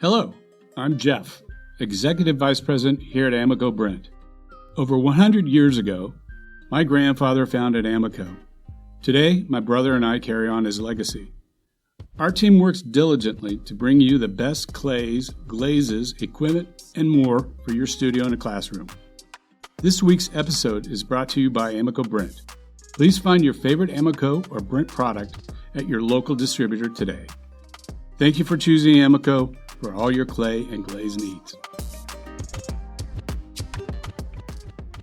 Hello, I'm Jeff, Executive Vice President here at Amoco Brent. Over 100 years ago, my grandfather founded Amoco. Today, my brother and I carry on his legacy. Our team works diligently to bring you the best clays, glazes, equipment, and more for your studio and classroom. This week's episode is brought to you by Amoco Brent. Please find your favorite Amoco or Brent product at your local distributor today. Thank you for choosing Amoco for all your clay and glaze needs.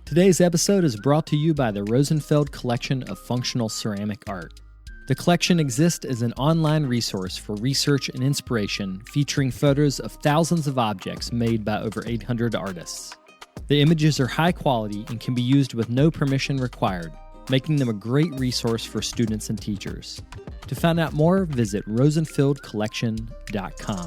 Today's episode is brought to you by the Rosenfeld Collection of Functional Ceramic Art. The collection exists as an online resource for research and inspiration, featuring photos of thousands of objects made by over 800 artists. The images are high quality and can be used with no permission required, making them a great resource for students and teachers. To find out more, visit rosenfeldcollection.com.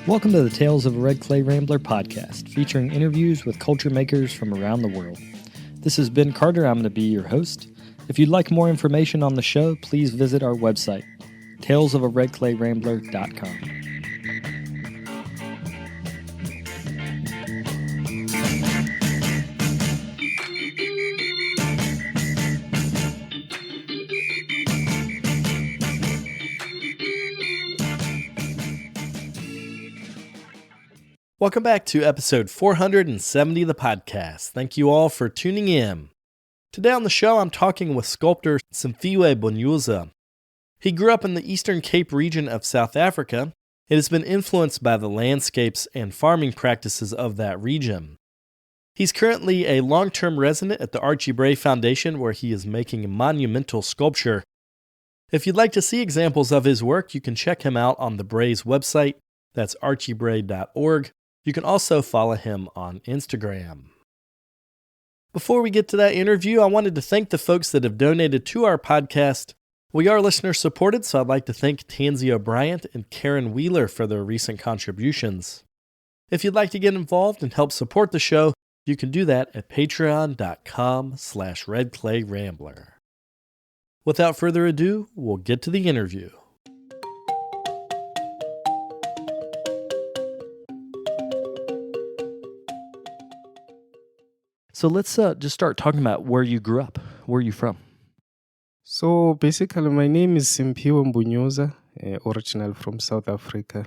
Welcome to the Tales of a Red Clay Rambler podcast, featuring interviews with culture makers from around the world. This is Ben Carter. I'm going to be your host. If you'd like more information on the show, please visit our website, talesofaredclayrambler.com. Welcome back to episode 470 of the podcast. Thank you all for tuning in. Today on the show, I'm talking with sculptor Simphiwe Mbunyuza. He grew up in the Eastern Cape region of South Africa and has been influenced by the landscapes and farming practices of that region. He's currently a long-term resident at the Archie Bray Foundation, where he is making monumental sculpture. If you'd like to see examples of his work, you can check him out on the Bray's website. That's archiebray.org. You can also follow him on Instagram. Before we get to that interview, I wanted to thank the folks that have donated to our podcast. We are listener supported, so I'd like to thank Tansy O'Brien and Karen Wheeler for their recent contributions. If you'd like to get involved and help support the show, you can do that at patreon.com/redclayrambler. Without further ado, we'll get to the interview. So let's just start talking about where you grew up. Where are you from? So basically, my name is Simphiwe Mbunyuza, original from South Africa,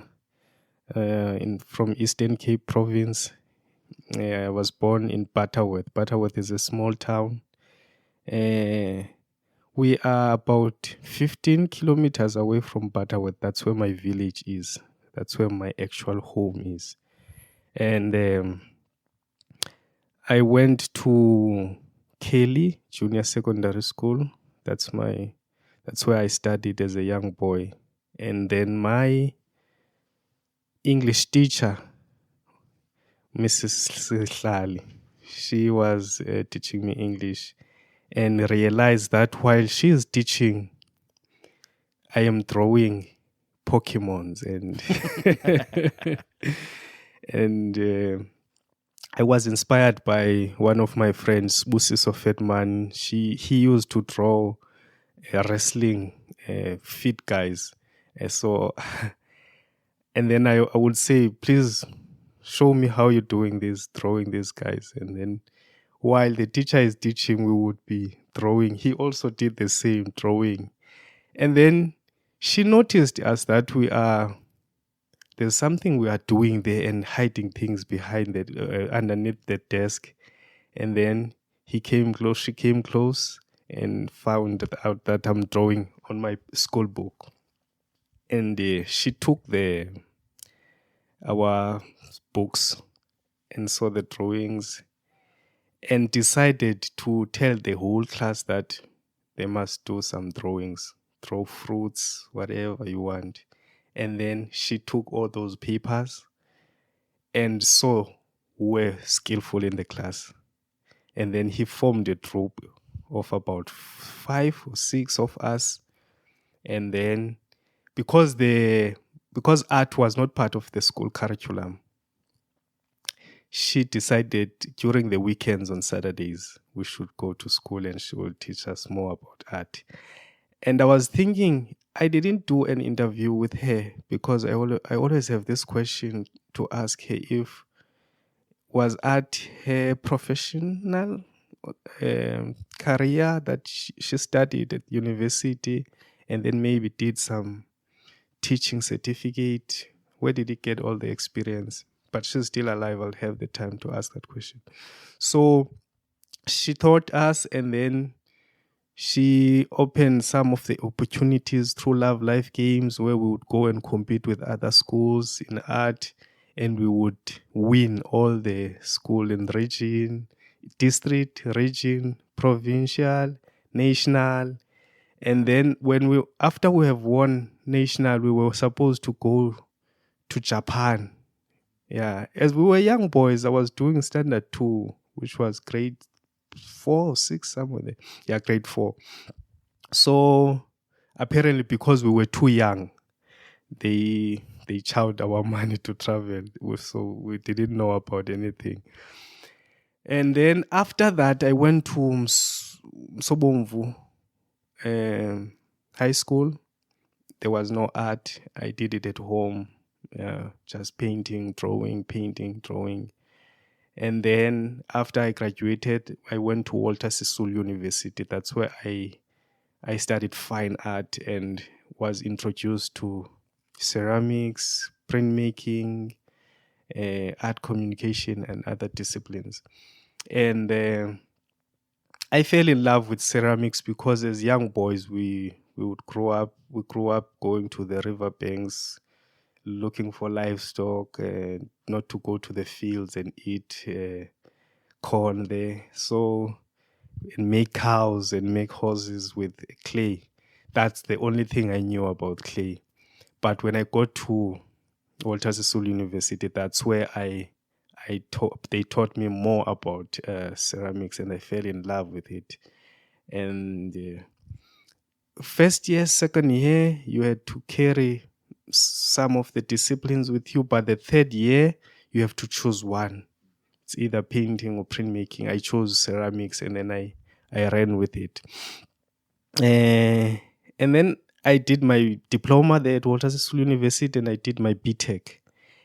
from Eastern Cape Province. I was born in Butterworth. Butterworth is a small town. We are about 15 kilometers away from Butterworth. That's where my village is. That's where my actual home is. And I went to Kelly Junior Secondary School. That's where I studied as a young boy. And then my English teacher, Mrs. Sihlali, she was teaching me English, and realized that while she is teaching, I am drawing Pokemons and I was inspired by one of my friends, Busiso Fedman. He used to draw wrestling fit guys. And then I would say, please show me how you're doing this, drawing these guys. And then while the teacher is teaching, we would be drawing. He also did the same, drawing. And then she noticed us that there's something we are doing there and hiding things behind underneath the desk. And then she came close and found out that I'm drawing on my school book. And she took our books and saw the drawings and decided to tell the whole class that they must do some drawings, draw fruits, whatever you want. And then she took all those papers and saw who were skillful in the class. And then he formed a troop of about 5 or 6 of us. And then because art was not part of the school curriculum, she decided during the weekends on Saturdays we should go to school and she will teach us more about art. And I was thinking, I didn't do an interview with her because I always have this question to ask her: if was art her professional career that she studied at university and then maybe did some teaching certificate? Where did he get all the experience? But she's still alive. I'll have the time to ask that question. So she taught us, and then she opened some of the opportunities through Love Life Games where we would go and compete with other schools in art, and we would win all the school in region, district, region, provincial, national. And then after we have won national, we were supposed to go to Japan. Yeah, as we were young boys, I was doing standard 2, which was grade 4 or 6, somewhere there. Yeah, grade 4. So apparently, because we were too young, they chowed our money to travel, so we didn't know about anything. And then after that, I went to Msobomvu high school. There was no art. I did it at home, just painting, drawing. And then after I graduated, I went to Walter Sisulu University. That's where I studied fine art and was introduced to ceramics, printmaking, art communication, and other disciplines. And I fell in love with ceramics because as young boys, we grew up going to the riverbanks, looking for livestock, not to go to the fields and eat corn there. So, and make cows and make horses with clay. That's the only thing I knew about clay. But when I got to Walter Sisulu University, that's where they taught me more about ceramics, and I fell in love with it. And first year, second year, you had to carry some of the disciplines with you, but the third year, you have to choose one. It's either painting or printmaking. I chose ceramics, and then I ran with it. And then I did my diploma there at Walter Sisulu University, and I did my BTech.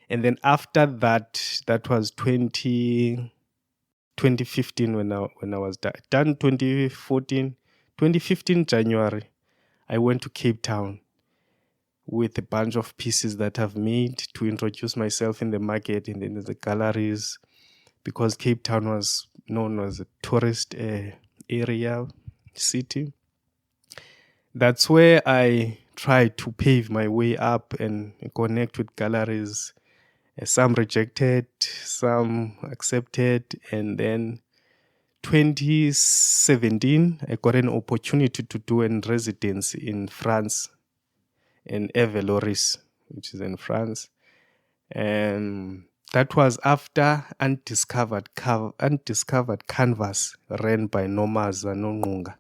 And then after that, that was 2015 when I was done 2015 January, I went to Cape Town with a bunch of pieces that I've made to introduce myself in the market and in the galleries, because Cape Town was known as a tourist area, city. That's where I tried to pave my way up and connect with galleries. Some rejected, some accepted, and then 2017, I got an opportunity to do a residency in France, in Eveloris, which is in France. And that was after Undiscovered Canvas, ran by Nomaza Nongunga.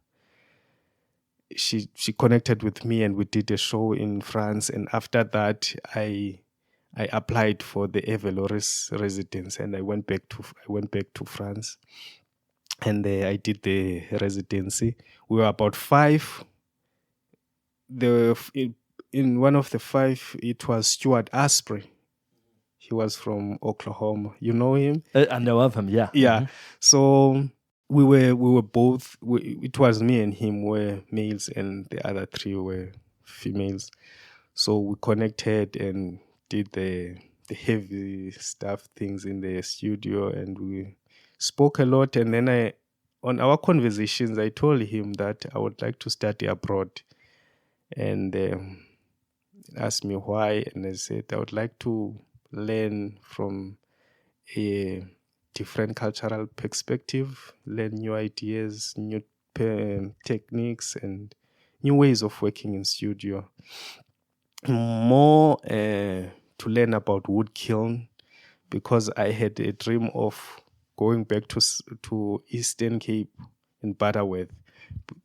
She connected with me and we did a show in France. And after that, I applied for the Eveloris residence and I went back to France. And I did the residency. We were about 5. In one of the 5, it was Stuart Asprey. He was from Oklahoma. You know him? I know of him, yeah. Yeah. Mm-hmm. So we were both. It was me and him were males, and the other 3 were females. So we connected and did the heavy stuff things in the studio, and we spoke a lot. And then on our conversations, I told him that I would like to study abroad, and asked me why. And I said I would like to learn from a different cultural perspective, learn new ideas, new techniques, and new ways of working in studio. More to learn about wood kiln, because I had a dream of going back to Eastern Cape in Butterworth.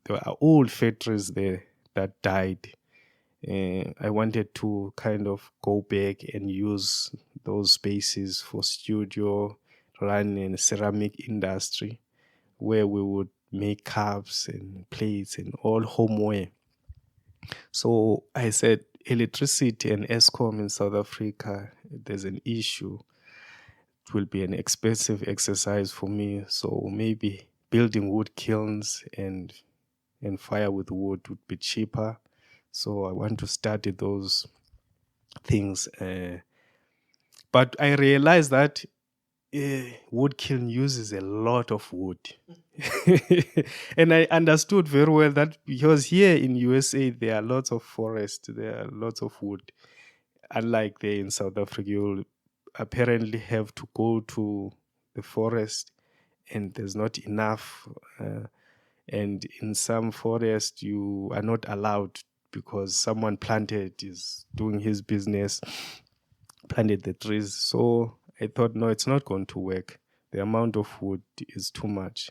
There are old factories there that died. I wanted to kind of go back and use those spaces for studio, run in the ceramic industry, where we would make cups and plates and all homeware. So I said, electricity and ESCOM in South Africa, there's an issue. It will be an expensive exercise for me. So maybe building wood kilns and fire with wood would be cheaper. So I want to study those things. But I realized that wood kiln uses a lot of wood. And I understood very well that because here in USA there are lots of forest, there are lots of wood. Unlike there in South Africa, you'll apparently have to go to the forest and there's not enough. And in some forest you are not allowed because someone is doing his business, planted the trees. So I thought, no, it's not going to work. The amount of wood is too much.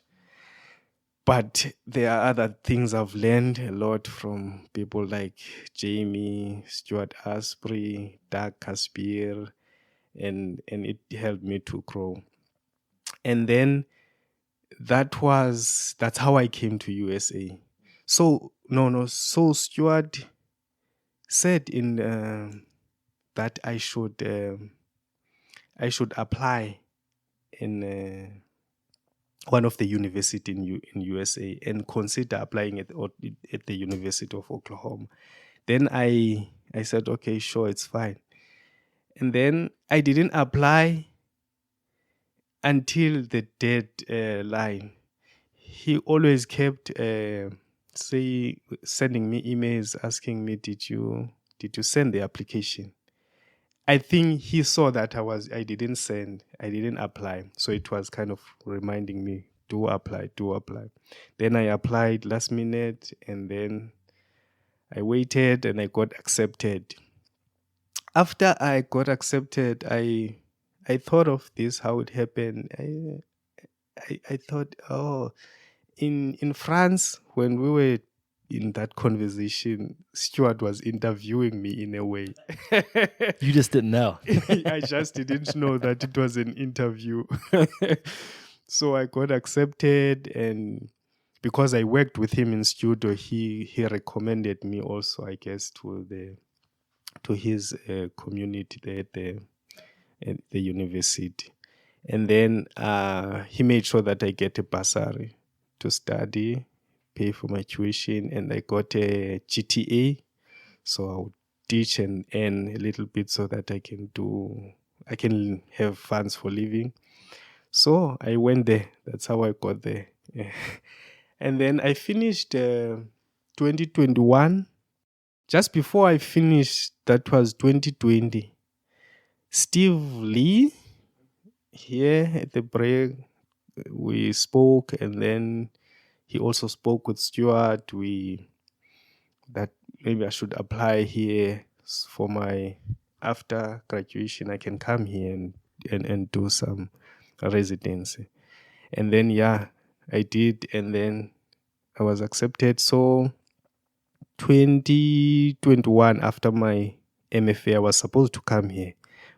But there are other things I've learned a lot from people like Jamie, Stuart Asprey, Doug Caspier, and it helped me to grow. And then that's how I came to USA. So so Stuart said in that I should apply in one of the university in USA and consider applying at the University of Oklahoma. Then I said, okay, sure, it's fine. And then I didn't apply until the deadline. He always kept sending me emails asking me, did you send the application? I think he saw that I didn't apply. So it was kind of reminding me, do apply. Then I applied last minute, and then I waited and I got accepted. After I got accepted, I thought of this, how it happened. I thought, oh, in France, when we were in that conversation, Stuart was interviewing me in a way. You just didn't know. I just didn't know that it was an interview. So I got accepted, and because I worked with him in studio, he recommended me also, I guess, to his community there at the university. And then he made sure that I get a bursary to study, pay for my tuition, and I got a GTA. So I would teach and earn a little bit so that I can have funds for living. So I went there. That's how I got there. And then I finished 2021. Just before I finished, that was 2020. Steve Lee, here at the break, we spoke, and then he also spoke with Stuart. That maybe I should apply here for my, after graduation, I can come here and do some residency. And then, I did, and then I was accepted. So 2021, after my MFA, I was supposed to come here,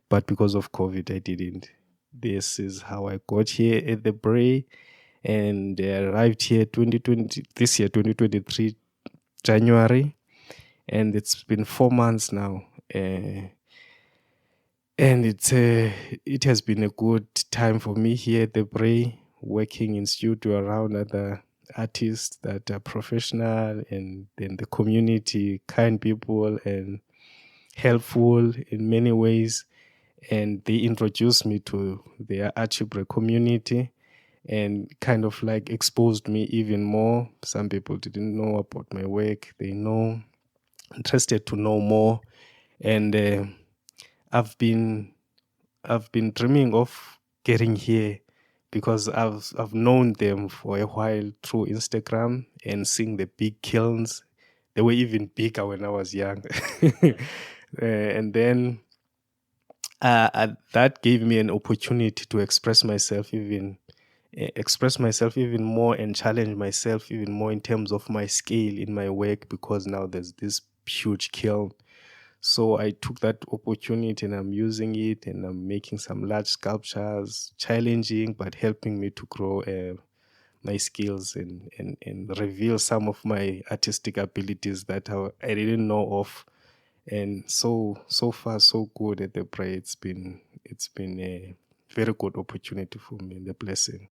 but because of COVID, I didn't. This is how I got here at the Bray, and I arrived here 2023, January, and it's been 4 months now. And it has been a good time for me here at the Bray, working in studio around other artists that are professional, and then the community, kind people and helpful in many ways. And they introduced me to their Archibald community and kind of like exposed me even more. Some people didn't know about my work. They know, interested to know more. And I've been dreaming of getting here because I've known them for a while through Instagram and seeing the big kilns. They were even bigger when I was young. And then that gave me an opportunity to express myself even more and challenge myself even more in terms of my scale in my work, because now there's this huge kiln. So I took that opportunity and I'm using it and I'm making some large sculptures, challenging but helping me to grow my skills and reveal some of my artistic abilities that I didn't know of. And so far so good at the Braai. It's been a very good opportunity for me and a blessing.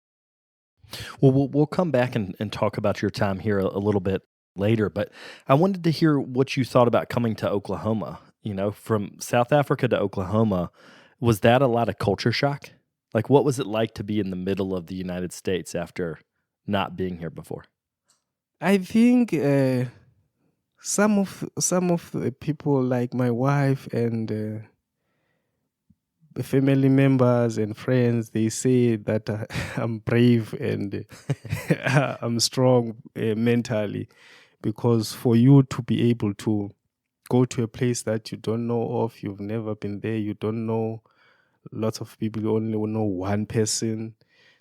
Well, we'll come back and talk about your time here a little bit later, but I wanted to hear what you thought about coming to Oklahoma. You know, from South Africa to Oklahoma, was that a lot of culture shock? Like, what was it like to be in the middle of the United States after not being here before? I think some of the people like my wife and the family members and friends, they say that I'm brave and I'm strong mentally, because for you to be able to go to a place that you don't know of, you've never been there, you don't know lots of people, you only know one person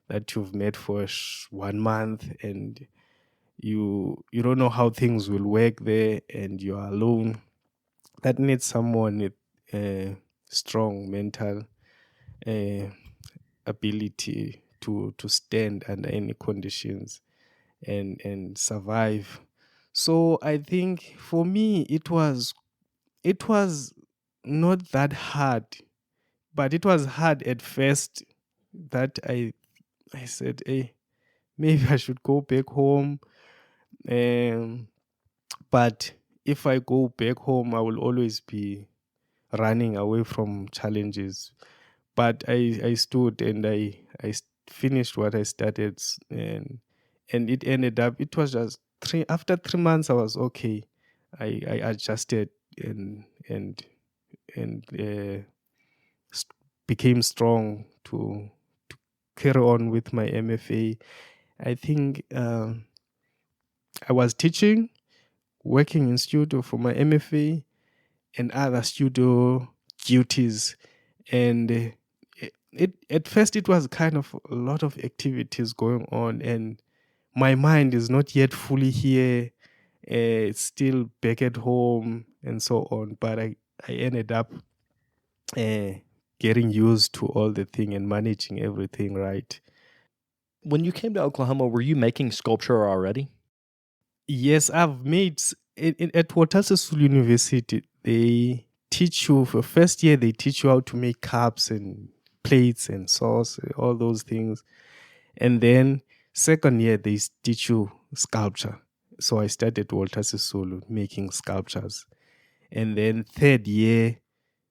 that you've met for 1 month, and you don't know how things will work there, and you're alone. That needs someone with strong mental uh, ability to stand under any conditions and survive. So I think for me it was not that hard, but it was hard at first, that I said, hey, maybe I should go back home. Um, but if I go back home, I will always be running away from challenges. But I stood and finished what I started, and it ended up, it was just after 3 months I was okay. I adjusted and became strong to carry on with my MFA. I think I was teaching, working in studio for my MFA and other studio duties. And at first it was kind of a lot of activities going on, and my mind is not yet fully here. It's still back at home and so on. But I ended up uh, getting used to all the thing and managing everything right. When you came to Oklahoma, were you making sculpture already? Yes, I've made at Waterloo University. They teach you for first year. They teach you how to make cups and plates and sauce, all those things, and then second year they teach you sculpture. So I started Walter Sisulu making sculptures, and then third year,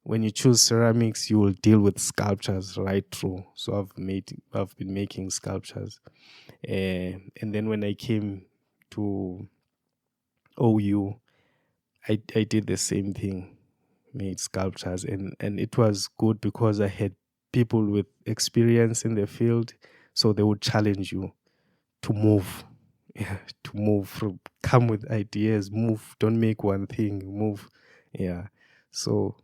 when you choose ceramics, you will deal with sculptures right through. So I've been making sculptures, and then when I came to OU, I did the same thing, made sculptures, and it was good because I had people with experience in the field, so they would challenge you to move, yeah, to move, come with ideas, move, don't make one thing, move, yeah. So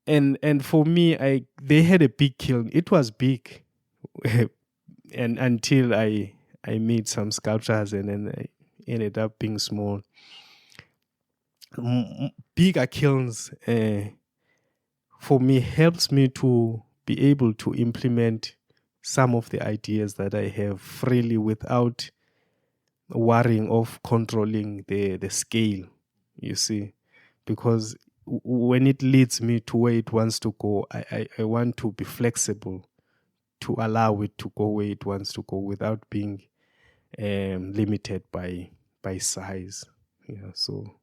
and for me, they had a big kiln. It was big, and until I made some sculptures, and then I ended up being small. Bigger kilns for me helps me to be able to implement some of the ideas that I have freely without worrying of controlling the scale, you see, because when it leads me to where it wants to go, I want to be flexible to allow it to go where it wants to go without being limited by size. Yeah, so.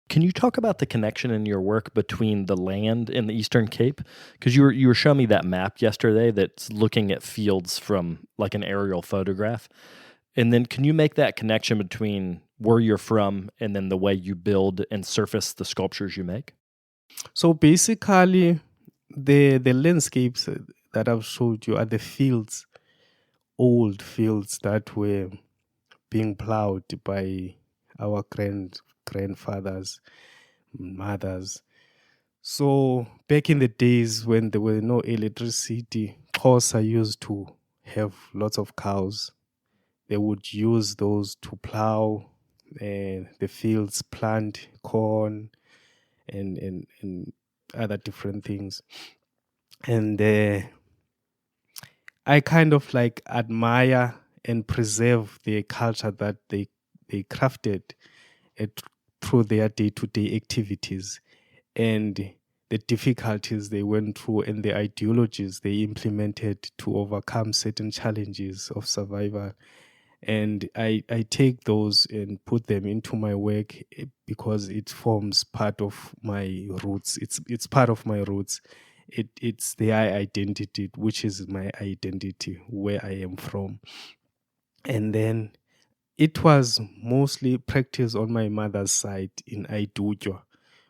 Can you talk about the connection in your work between the land and the Eastern Cape? Because you were showing me that map yesterday that's looking at fields from like an aerial photograph. And then can you make that connection between where you're from and then the way you build and surface the sculptures you make? So basically, the landscapes that I've showed you are the fields, old fields that were being plowed by our grandfathers, mothers. So back in the days when there were no electricity, Xhosa used to have lots of cows. They would use those to plow the fields, plant corn and other different things. And I kind of like admire and preserve the culture that they crafted it through their day-to-day activities, and the difficulties they went through and the ideologies they implemented to overcome certain challenges of survival. And I take those and put them into my work, because it forms part of my roots. It's part of my roots. It's their identity, which is my identity, where I am from. And then it was mostly practiced on my mother's side in Aidutjwa,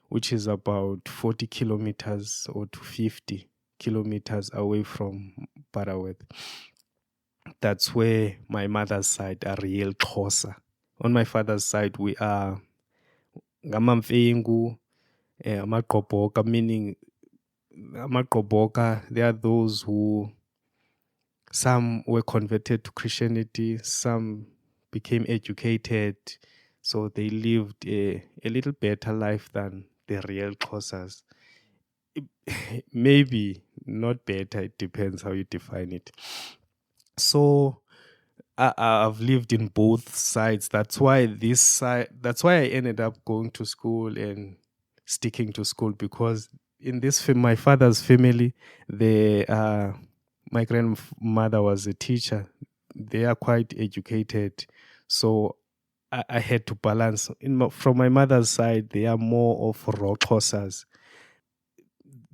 which is about 40 kilometers or to 50 kilometers away from Parawet. That's where my mother's side are real Xhosa. On my father's side, we are Ngamamfengu, Amaqoboka, meaning Amaqoboka, they are those who, some were converted to Christianity, some became educated, so they lived a little better life than the real Xhosas. Maybe not better, it depends how you define it. So I've lived in both sides. That's why this side. That's why I ended up going to school and sticking to school, because in this my father's family, my grandmother was a teacher. They are quite educated, so I had to balance. From my mother's side, they are more of raw Xhosas.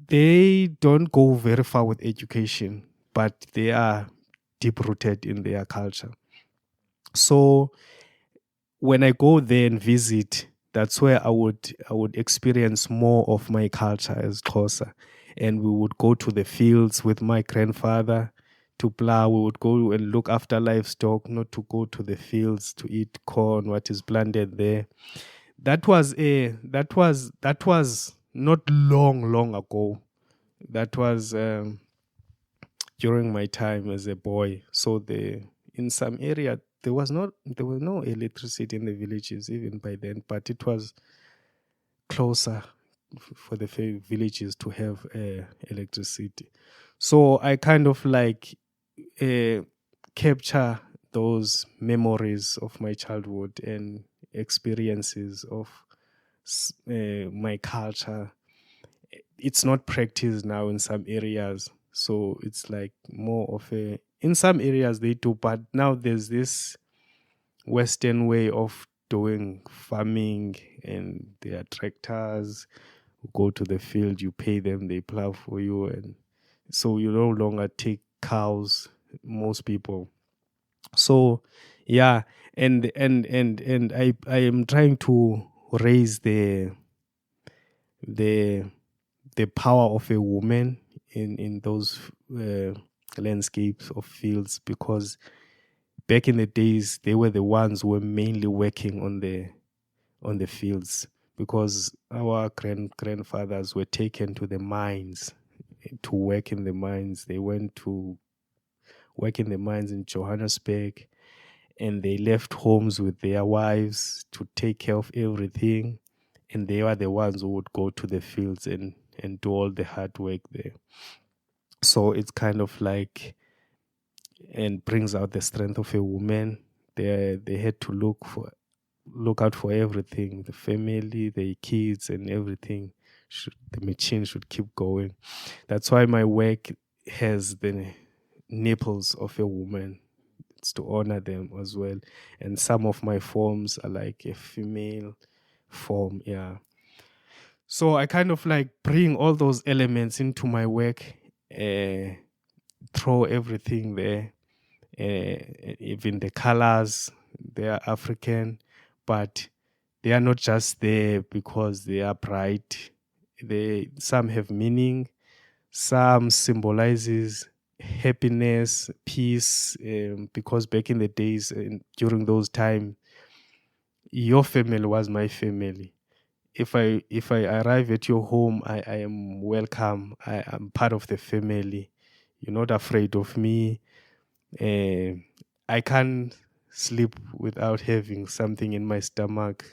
They don't go very far with education, but they are deep rooted in their culture. So when I go there and visit, that's where I would experience more of my culture as Xhosa. And we would go to the fields with my grandfather to plow. We would go and look after livestock, not to go to the fields to eat corn, what is planted there. That was not long ago. That was during my time as a boy. So in some area there was no electricity in the villages even by then, but it was closer for the villages to have electricity. So I kind of like capture those memories of my childhood and experiences of my culture. It's not practiced now in some areas, so it's like more of a, in some areas they do, but now there's this Western way of doing farming, and there are tractors who go to the field, you pay them, they plow for you, and so you no longer take cows, most people. So yeah, and I am trying to raise the power of a woman in those landscapes of fields, because back in the days they were the ones who were mainly working on the fields, because our grandfathers were taken to the mines to work in the mines. They went to work in the mines in Johannesburg, and they left homes with their wives to take care of everything, and they were the ones who would go to the fields and do all the hard work there. So it's kind of like, and brings out the strength of a woman. They had to look out for everything, the family, the kids, and everything. The machine should keep going. That's why my work has the nipples of a woman. It's to honor them as well. And some of my forms are like a female form, yeah. So I kind of like bring all those elements into my work, throw everything there, even the colors, they are African, but they are not just there because they are bright. Some have meaning, some symbolizes happiness, peace, because back in the days, during those times, your family was my family. If I arrive at your home, I am welcome. I am part of the family. You're not afraid of me. I can't sleep without having something in my stomach.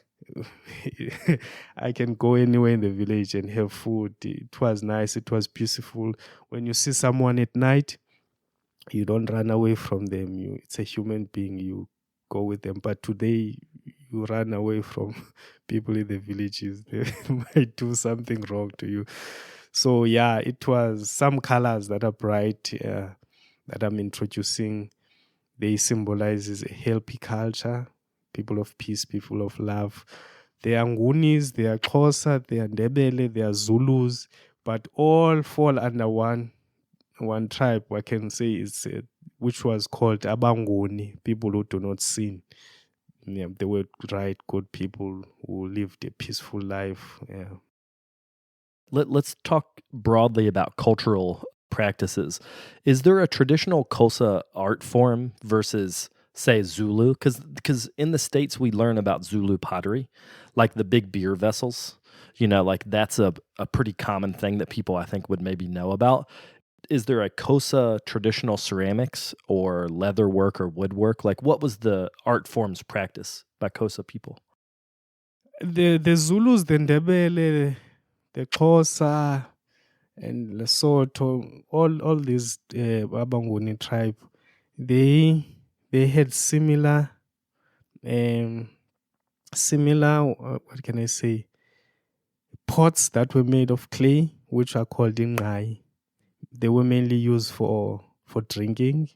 I can go anywhere in the village and have food. It was nice. It was beautiful. When you see someone at night, you don't run away from them. It's a human being. You go with them. But today, you run away from people in the villages. They might do something wrong to you. So yeah, it was some colors that are bright that I'm introducing. They symbolizes a healthy culture, people of peace, people of love. They are Ngunis, they are Xhosa, they are Ndebele, they are Zulus, but all fall under one tribe. I can say is which was called Abanguni, people who do not sin. Yeah, they were right, good people who lived a peaceful life. Yeah. Let's talk broadly about cultural practices. Is there a traditional Xhosa art form versus, say, Zulu? Because in the States we learn about Zulu pottery, like the big beer vessels. Like that's a pretty common thing that people I think would maybe know about. Is there a Xhosa traditional ceramics or leather work or woodwork? Like what was the art forms practice by Xhosa people? The Zulus, the Ndebele, the Xhosa, and Lesotho, all these Abanguni tribe, they had similar what can I say, pots that were made of clay, which are called ingqai. They were mainly used for drinking.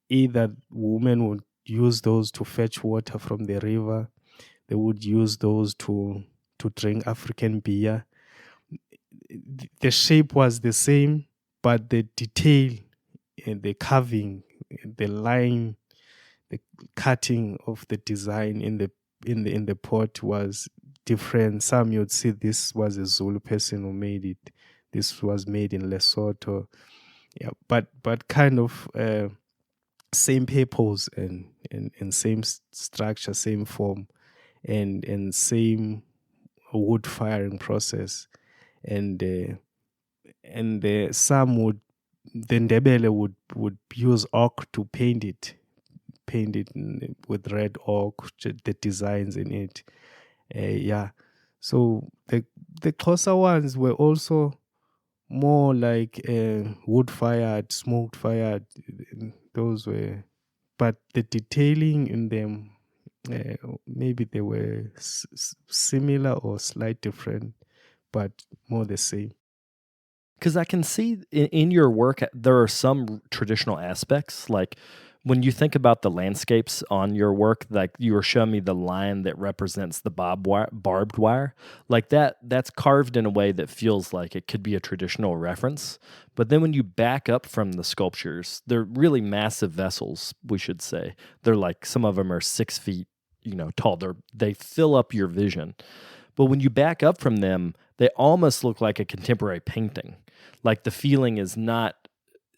Either women would use those to fetch water from the river. They would use those to drink African beer. The shape was the same, but the detail and the carving, the line, the cutting of the design in the pot was different. Some you'd see this was a Zulu person who made it. This was made in Lesotho. Yeah, but kind of same purpose and same structure, same form, and same wood firing process. And some would, the Ndebele would use oak to paint it with red oak, the designs in it. Yeah. So the Xhosa ones were also more like wood fired, smoked fired. Those were, but the detailing in them, maybe they were similar or slight different, but more the same. Because I can see in your work, there are some traditional aspects. Like when you think about the landscapes on your work, like you were showing me the line that represents the barbed wire, like that's carved in a way that feels like it could be a traditional reference. But then when you back up from the sculptures, they're really massive vessels, we should say. They're like, some of them are 6 feet, tall. They fill up your vision. But when you back up from them, they almost look like a contemporary painting. Like the feeling is not,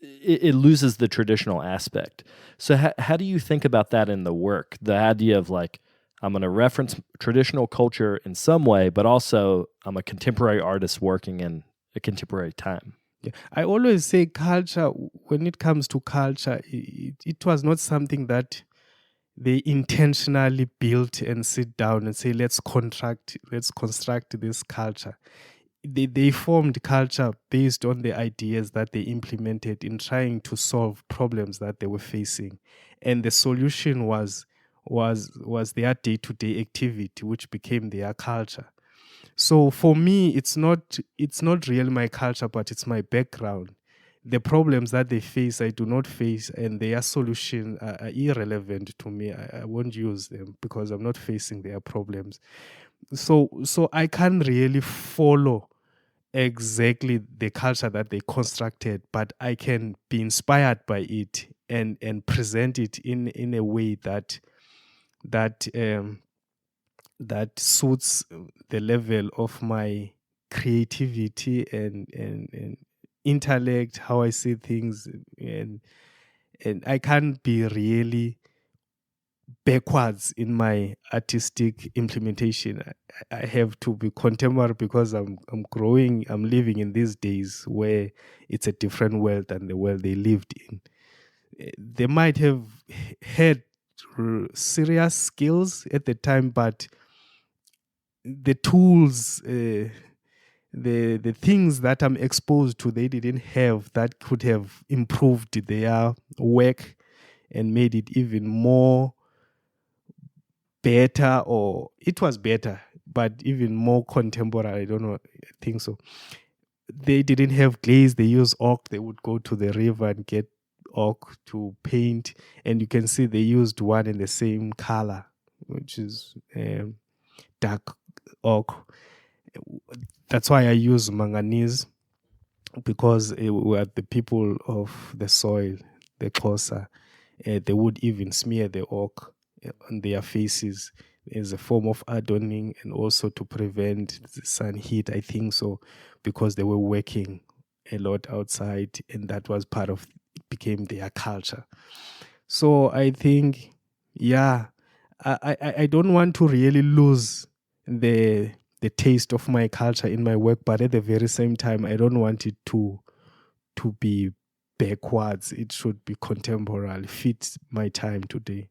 it loses the traditional aspect. So how do you think about that in the work? The idea of like, I'm going to reference traditional culture in some way, but also I'm a contemporary artist working in a contemporary time. Yeah. I always say culture, when it comes to culture, it was not something that they intentionally built and sit down and say, let's construct this culture. They formed culture based on the ideas that they implemented in trying to solve problems that they were facing. And the solution was their day-to-day activity, which became their culture. So for me, it's not really my culture, but it's my background. The problems that they face, I do not face, and their solution are irrelevant to me. I won't use them because I'm not facing their problems. So I can't really follow exactly the culture that they constructed, but I can be inspired by it and present it in a way that suits the level of my creativity and intellect, how I see things, and I can't be really backwards in my artistic implementation. I have to be contemporary because I'm growing, I'm living in these days where it's a different world than the world they lived in. They might have had serious skills at the time, but the tools, the things that I'm exposed to, they didn't have, that could have improved their work and made it even more better, or it was better, but even more contemporary. I don't know, I think so. They didn't have glaze, they used oak. They would go to the river and get oak to paint, and you can see they used one in the same color, which is dark oak. That's why I use manganese, because we are the people of the soil, the Xhosa. They would even smear the oak on their faces as a form of adorning, and also to prevent the sun heat, I think so, because they were working a lot outside, and that was part of, it became their culture. So I think, yeah, I don't want to really lose the taste of my culture in my work, but at the very same time, I don't want it to be backwards. It should be contemporary, fit my time today.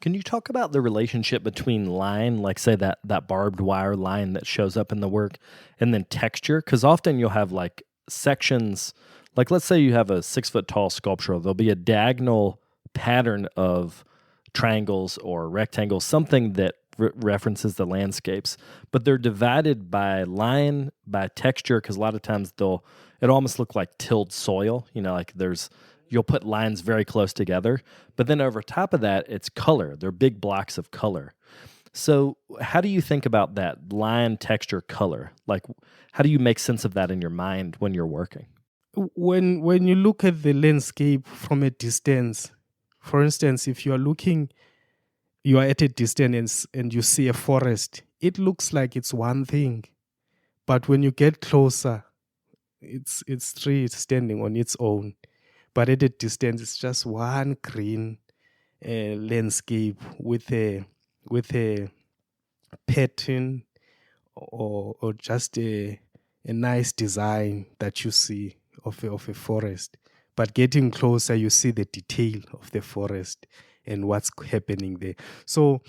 Can you talk about the relationship between line, like say that barbed wire line that shows up in the work, and then texture? Because often you'll have like sections, like let's say you have a 6 foot tall sculpture, there'll be a diagonal pattern of triangles or rectangles, something that references the landscapes, but they're divided by line, by texture, because a lot of times it almost look like tilled soil, like you'll put lines very close together, but then over top of that, it's color. They're big blocks of color. So how do you think about that line, texture, color? Like, how do you make sense of that in your mind when you're working? When you look at the landscape from a distance, for instance, if you are at a distance and you see a forest, it looks like it's one thing, but when you get closer, it's tree standing on its own. But at a distance, it's just one green landscape with a pattern, or just a nice design that you see of a forest. But getting closer, you see the detail of the forest and what's happening there. So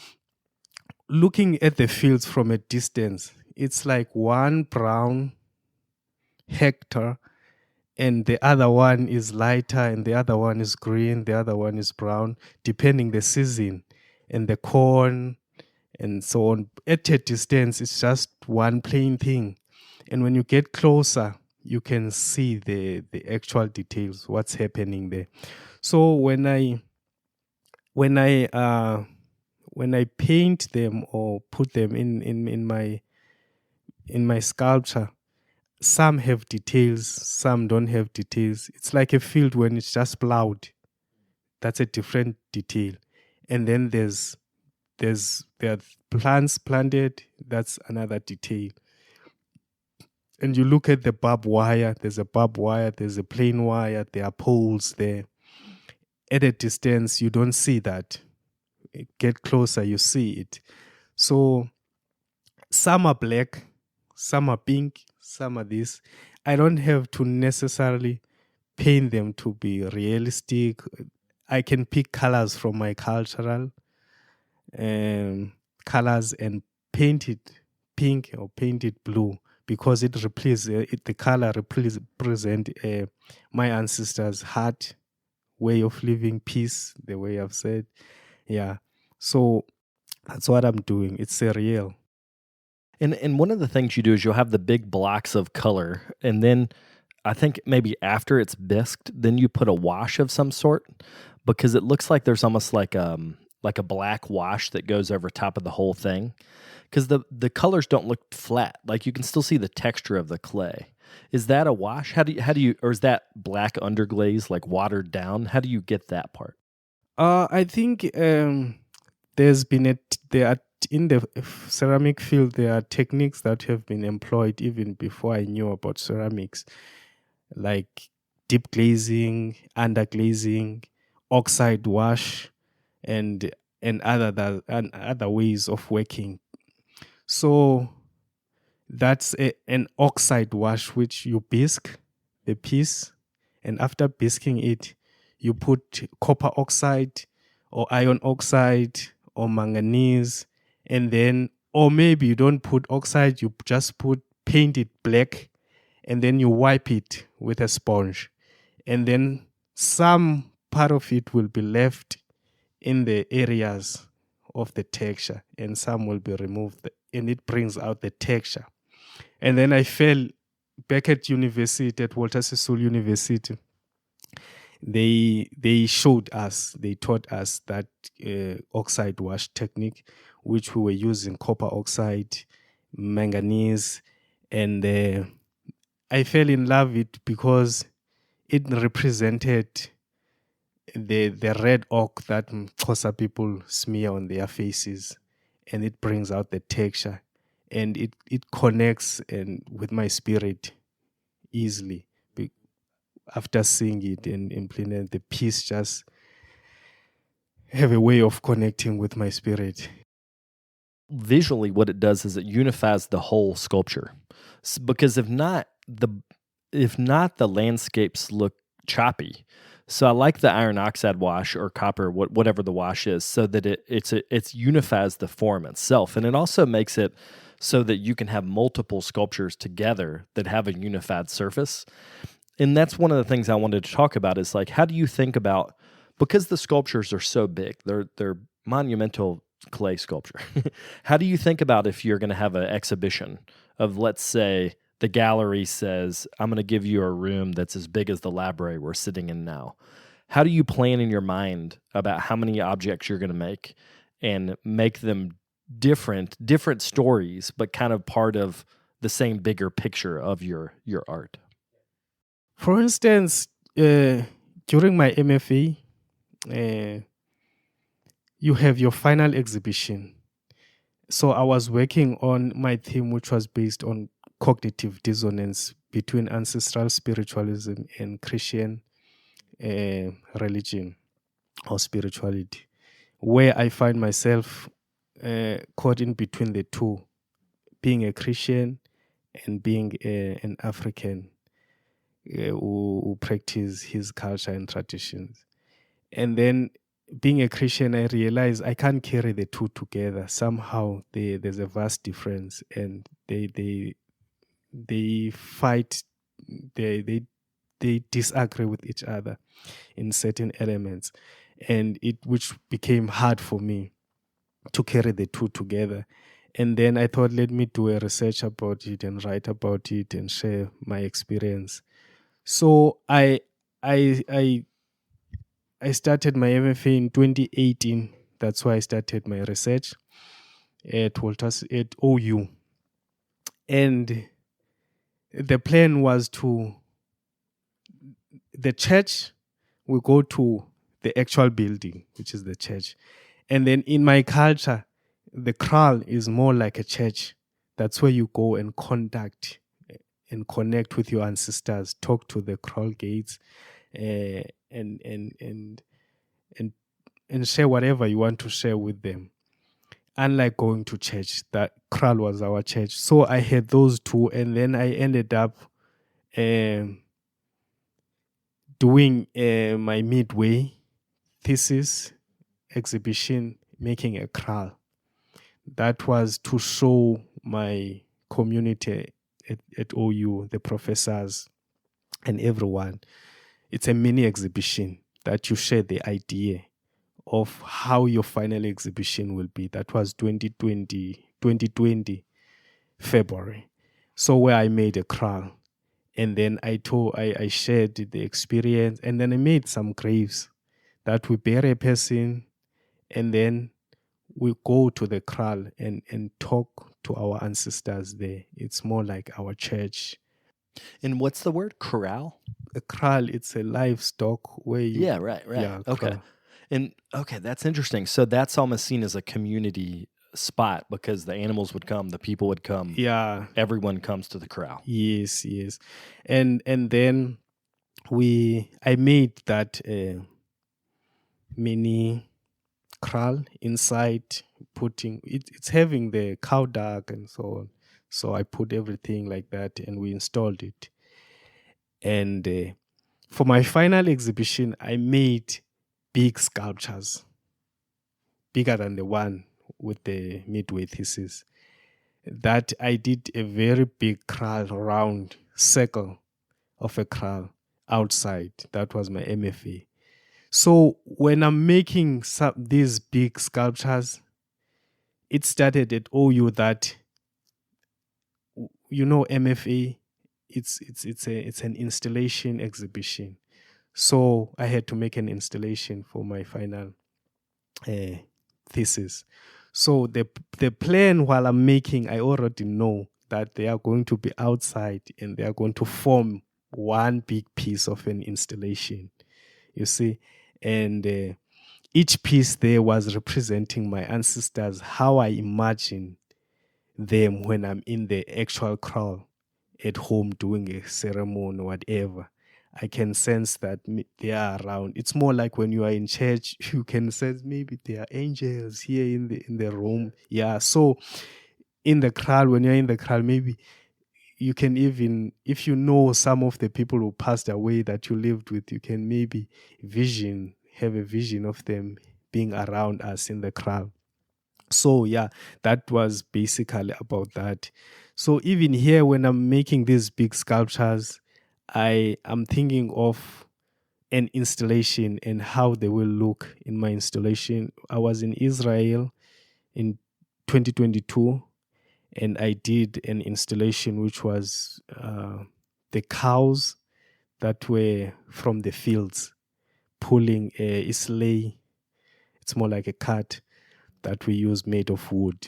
looking at the fields from a distance, it's like one brown hectare, and the other one is lighter, and the other one is green, the other one is brown, depending the season and the corn and so on. At a distance, it's just one plain thing. And when you get closer, you can see the actual details, what's happening there. So when I paint them or put them in my sculpture, some have details, some don't have details. It's like a field when it's just plowed. That's a different detail. And then there are plants planted, that's another detail. And you look at the barbed wire, there's a barbed wire, there's a plain wire, there are poles there. At a distance, you don't see that. Get closer, you see it. So some are black, some are pink, some are this. I don't have to necessarily paint them to be realistic. I can pick colors from my cultural colors and paint it pink or paint it blue, because it the color represent my ancestors' heart, way of living, peace, the way I've said. Yeah. So that's what I'm doing. It's surreal. And one of the things you do is you'll have the big blocks of color, and then I think maybe after it's bisqued, then you put a wash of some sort, because it looks like there's almost like a black wash that goes over top of the whole thing, because the colors don't look flat. Like you can still see the texture of the clay. Is that a wash? How do you, or is that black underglaze, like watered down? How do you get that part? I think in the ceramic field, there are techniques that have been employed even before I knew about ceramics, like deep glazing, underglazing, oxide wash, and other ways of working. So that's an oxide wash, which you bisque the piece, and after bisquing it, you put copper oxide or iron oxide or manganese, and then, or maybe you don't put oxide, you just paint it black, and then you wipe it with a sponge, and then some part of it will be left in the areas of the texture, and some will be removed, and it brings out the texture. And then I fell back at university, at Walter Sisulu University. They showed us, they taught us that oxide wash technique, which we were using copper oxide, manganese, and I fell in love with it because it represented the red ochre that Xhosa people smear on their faces, and it brings out the texture, and it connects with my spirit easily. After seeing it and implement the piece, just have a way of connecting with my spirit. Visually, what it does is it unifies the whole sculpture. Because if not, the landscapes look choppy. So I like the iron oxide wash or copper, whatever the wash is, so that it unifies the form itself, and it also makes it so that you can have multiple sculptures together that have a unified surface. And that's one of the things I wanted to talk about is like, how do you think about, because the sculptures are so big, they're monumental clay sculpture. How do you think about if you're going to have an exhibition of, let's say, the gallery says, I'm going to give you a room that's as big as the library we're sitting in now. How do you plan in your mind about how many objects you're going to make and make them different stories, but kind of part of the same bigger picture of your art? For instance, during my MFA, you have your final exhibition. So I was working on my theme, which was based on cognitive dissonance between ancestral spiritualism and Christian religion or spirituality, where I find myself caught in between the two, being a Christian and being an African who practice his culture and traditions. And then being a Christian, I realized I can't carry the two together. Somehow there's a vast difference, and they fight, they disagree with each other in certain elements, and which became hard for me to carry the two together. And then I thought, let me do a research about it and write about it and share my experience. So I started my MFA in 2018. That's why I started my research at OU. And the plan was the church will go to the actual building, which is the church. And then in my culture, the kraal is more like a church. That's where you go and contact and connect with your ancestors, talk to the kraal gates, and share whatever you want to share with them. Unlike going to church, that kraal was our church. So I had those two, and then I ended up doing my midway thesis exhibition, making a kraal. That was to show my community at OU, the professors and everyone. It's a mini exhibition that you share the idea of how your final exhibition will be. That was 2020 February. So where I made a kraal, and then I shared the experience, and then I made some graves that we bury a person, and then we go to the kraal and talk to our ancestors there. It's more like our church. And what's the word? Corral? A kraal, it's a livestock where you... Yeah, right. Yeah, okay. kraal. And okay, that's interesting. So that's almost seen as a community spot because the animals would come, the people would come. Yeah. Everyone comes to the corral. Yes. And then I made that mini kraal inside, putting it's having the cow dung and so on. So I put everything like that, and we installed it. And for my final exhibition, I made big sculptures. bigger than the one with the midway thesis, that I did a very big kraal, round circle of a kraal outside. That was my MFA. So when I'm making these big sculptures, it started at OU that, MFA, it's an installation exhibition. So I had to make an installation for my final thesis. So the plan while I'm making, I already know that they are going to be outside and they are going to form one big piece of an installation, you see. And each piece there was representing my ancestors, how I imagine them when I'm in the actual kraal at home doing a ceremony or whatever. I can sense that they are around. It's more like when you are in church, you can sense maybe there are angels here in the room. Yeah. So in the kraal, when you're in the kraal, maybe you can even, if you know some of the people who passed away that you lived with, you can maybe have a vision of them being around us in the kraal. So yeah, that was basically about that. So even here, when I'm making these big sculptures, I am thinking of an installation and how they will look in my installation. I was in Israel in 2022, and I did an installation which was the cows that were from the fields pulling a sleigh. It's more like a cart that we use made of wood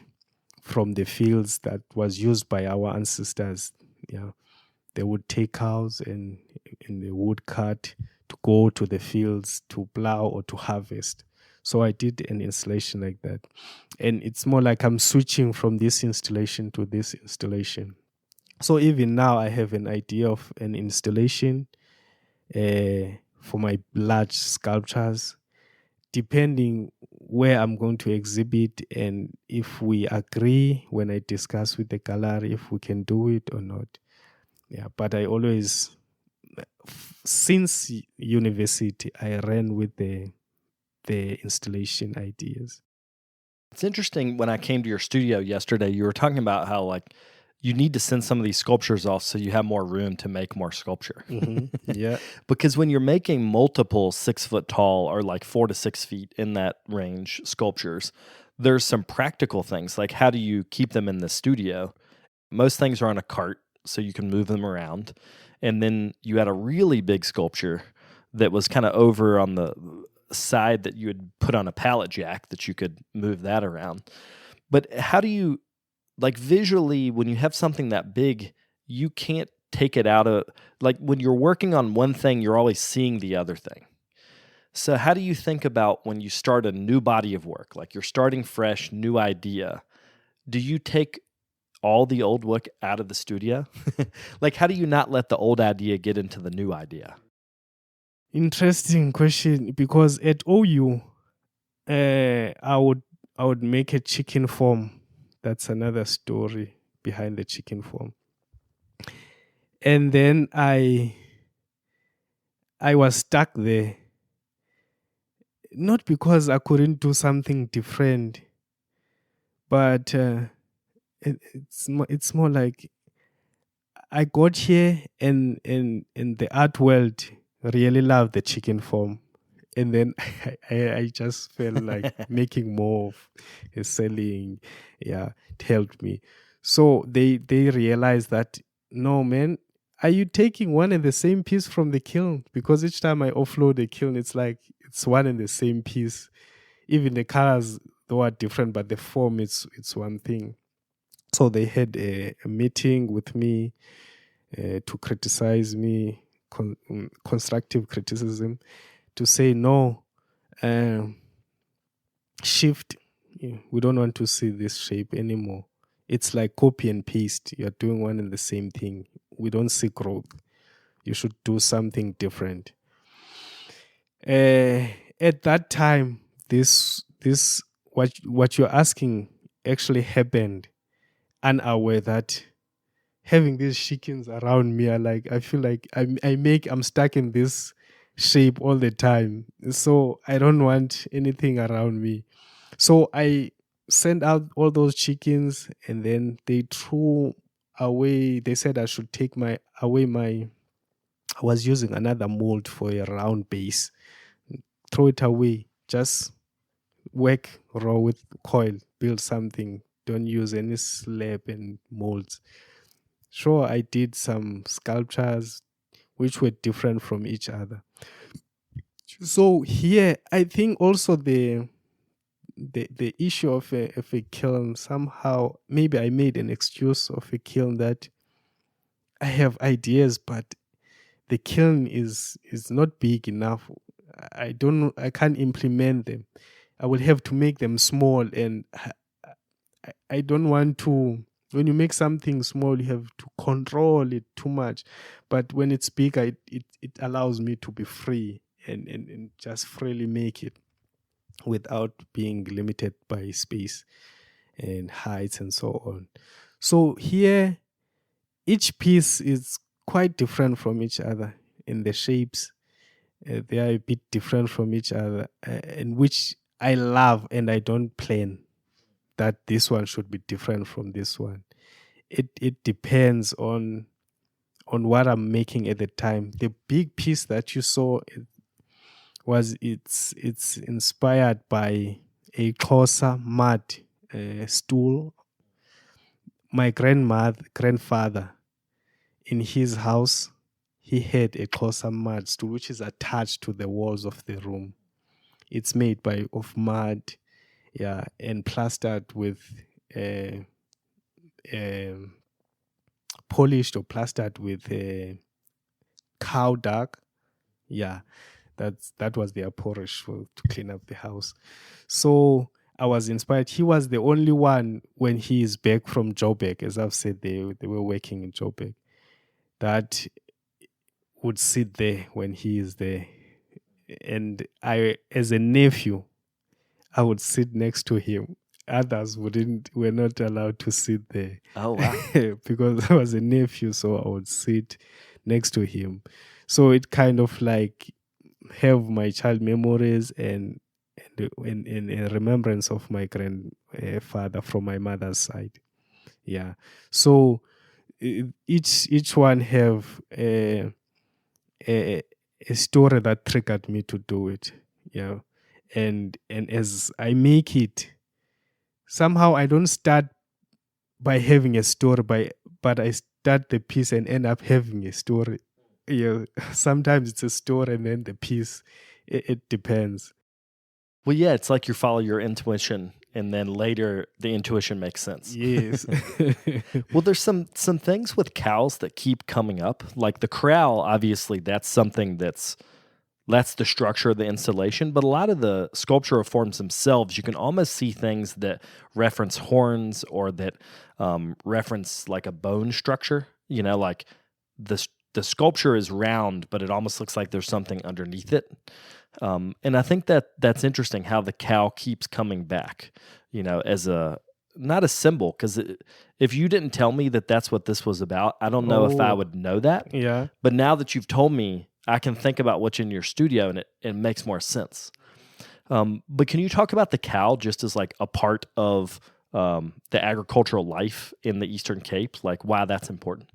from the fields that was used by our ancestors. Yeah, they would take cows and in the wood cart to go to the fields to plow or to harvest. So I did an installation like that. And it's more like I'm switching from this installation to this installation. So even now I have an idea of an installation for my large sculptures, depending where I'm going to exhibit and if we agree when I discuss with the gallery if we can do it or not. Yeah, but I always, since university, I ran with the installation ideas. It's interesting, when I came to your studio yesterday, you were talking about how like you need to send some of these sculptures off so you have more room to make more sculpture. Mm-hmm. Yeah. Because when you're making multiple 6 foot tall or like 4 to 6 feet in that range sculptures, there's some practical things like how do you keep them in the studio? Most things are on a cart, so you can move them around. And then you had a really big sculpture that was kind of over on the side that you would put on a pallet jack that you could move that around. But how do you, like visually, when you have something that big, you can't take it out of, like when you're working on one thing, you're always seeing the other thing. So how do you think about when you start a new body of work, like you're starting fresh, new idea, do you take all the old work out of the studio? Like, how do you not let the old idea get into the new idea? Interesting question, because at OU, I would make a chicken farm. That's another story behind the chicken farm. And then I was stuck there, not because I couldn't do something different, but it's more like I got here and the art world really loved the chicken farm. And then I just felt like making more of selling. Yeah, it helped me. So they realized that, no, man, are you taking one and the same piece from the kiln? Because each time I offload the kiln, it's like it's one and the same piece. Even the colors, though, are different, but the form, it's one thing. So they had a meeting with me to criticize me, constructive criticism, to say, no, shift. We don't want to see this shape anymore. It's like copy and paste. You're doing one and the same thing. We don't see growth. You should do something different. At that time, this what you're asking actually happened, unaware that having these chickens around me are like, I feel like I'm stuck in this shape all the time. So I don't want anything around me. So I sent out all those chickens, and then they threw away. They said I should take my away my. I was using another mold for a round base. Throw it away. Just work raw with coil. Build something. Don't use any slab and molds. Sure, I did some sculptures which were different from each other. So here, I think also the issue of a kiln, somehow maybe I made an excuse of a kiln that I have ideas, but the kiln is not big enough. I can't implement them. I will have to make them small, and I don't want to. When you make something small, you have to control it too much. But when it's big, it allows me to be free and just freely make it without being limited by space and heights and so on. So here, each piece is quite different from each other in the shapes. They are a bit different from each other, and which I love, and I don't plan that this one should be different from this one. It depends on what I'm making at the time. The big piece that you saw it's inspired by a Xhosa mud stool. My grandfather, in his house, he had a Xhosa mud stool which is attached to the walls of the room. It's made of mud, yeah, and plastered with uh, um polished or plastered with cow dung. Yeah, that was their porridge to clean up the house. So I was inspired. He was the only one when he is back from Joburg, as I've said, they were working in Joburg, that would sit there when he is there. And I, as a nephew, I would sit next to him. Others were not allowed to sit there. Oh, wow. Because I was a nephew, so I would sit next to him. So it kind of like have my child memories and a remembrance of my grandfather from my mother's side. Yeah. So each one have a a story that triggered me to do it. Yeah. And as I make it, somehow I don't start by having a story, but I start the piece and end up having a story. Yeah, sometimes it's a story and then the piece. It depends. Well, yeah, it's like you follow your intuition, and then later the intuition makes sense. Yes. Well, there's some things with cows that keep coming up, like the corral. Obviously, that's something that's the structure of the installation. But a lot of the sculptural forms themselves, you can almost see things that reference horns or that reference like a bone structure. You know, like the sculpture is round, but it almost looks like there's something underneath it. And I think that's interesting how the cow keeps coming back, you know, as not a symbol, because if you didn't tell me that that's what this was about, I don't know if I would know that. Yeah. But now that you've told me, I can think about what's in your studio, and it makes more sense. But can you talk about the cow just as like a part of the agricultural life in the Eastern Cape, like why that's important?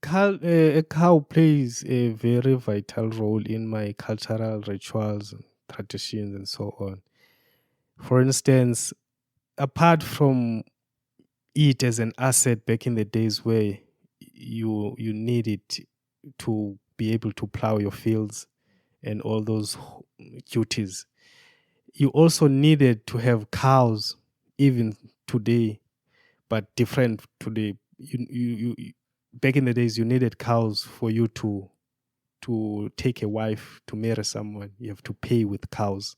A cow plays a very vital role in my cultural rituals, and traditions, and so on. For instance, apart from it as an asset back in the days where you need it to be able to plow your fields and all those duties, you also needed to have cows even today, but different today. You back in the days you needed cows for you to take a wife, to marry someone. You have to pay with cows.